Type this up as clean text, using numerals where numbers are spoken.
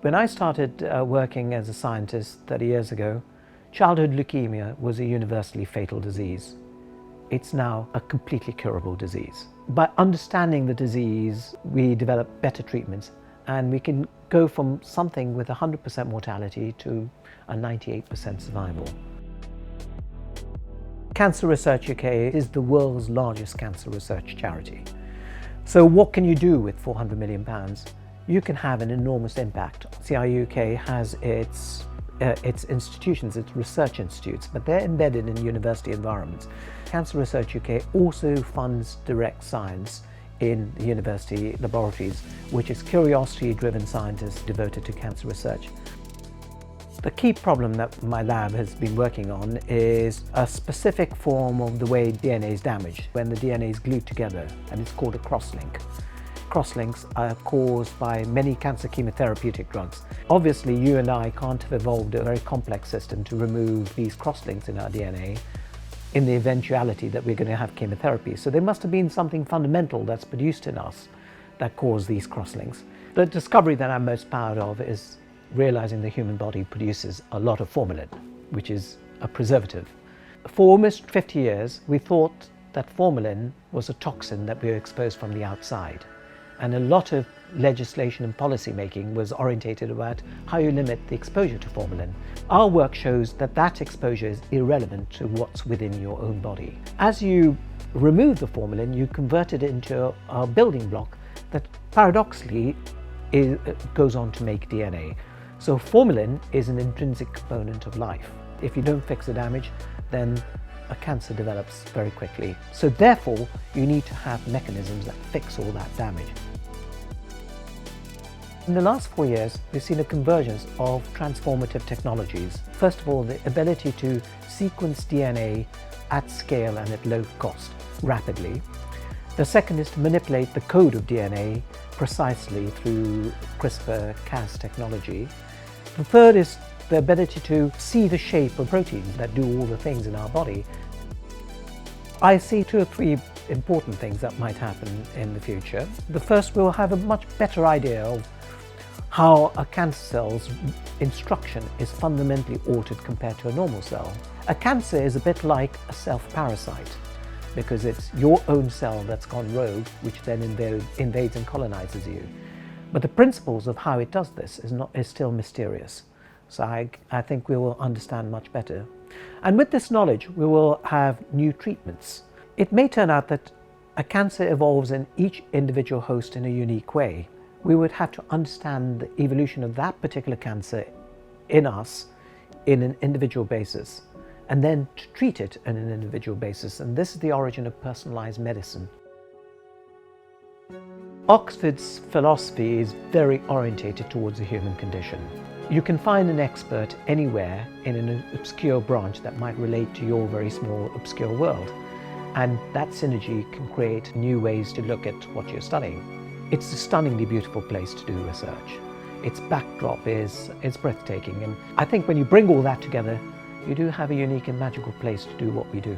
When I started working as a scientist 30 years ago, childhood leukemia was a universally fatal disease. It's now a completely curable disease. By understanding the disease, we develop better treatments, and we can go from something with 100% mortality to a 98% survival. Cancer Research UK is the world's largest cancer research charity. So what can you do with £400 million? You can have an enormous impact. CRU UK has its institutions, its research institutes, but they're embedded in university environments. Cancer Research UK also funds direct science in the university laboratories, which is curiosity-driven scientists devoted to cancer research. The key problem that my lab has been working on is a specific form of the way DNA is damaged, when the DNA is glued together, and it's called a crosslink. Crosslinks are caused by many cancer chemotherapeutic drugs. Obviously, you and I can't have evolved a very complex system to remove these crosslinks in our DNA in the eventuality that we're going to have chemotherapy. So there must have been something fundamental that's produced in us that caused these crosslinks. The discovery that I'm most proud of is realizing the human body produces a lot of formalin, which is a preservative. For almost 50 years, we thought that formalin was a toxin that we were exposed from the outside. And a lot of legislation and policy making was orientated about how you limit the exposure to formalin. Our work shows that that exposure is irrelevant to what's within your own body. As you remove the formalin, you convert it into a building block that paradoxically goes on to make DNA. So formalin is an intrinsic component of life. If you don't fix the damage, then a cancer develops very quickly. So therefore, you need to have mechanisms that fix all that damage. In the last 4 years, we've seen a convergence of transformative technologies. First of all, the ability to sequence DNA at scale and at low cost, rapidly. The second is to manipulate the code of DNA precisely through CRISPR-Cas technology. The third is the ability to see the shape of proteins that do all the things in our body. I see 2 or 3 important things that might happen in the future. The first, we'll have a much better idea of how a cancer cell's instruction is fundamentally altered compared to a normal cell. A cancer is a bit like a self-parasite, because it's your own cell that's gone rogue, which then invades and colonizes you. But the principles of how it does this is still mysterious. So I think we will understand much better. And with this knowledge, we will have new treatments. It may turn out that a cancer evolves in each individual host in a unique way. We would have to understand the evolution of that particular cancer in us in an individual basis, and then to treat it on an individual basis. And this is the origin of personalized medicine. Oxford's philosophy is very orientated towards the human condition. You can find an expert anywhere in an obscure branch that might relate to your very small, obscure world. And that synergy can create new ways to look at what you're studying. It's a stunningly beautiful place to do research. Its backdrop is breathtaking. And I think when you bring all that together, you do have a unique and magical place to do what we do.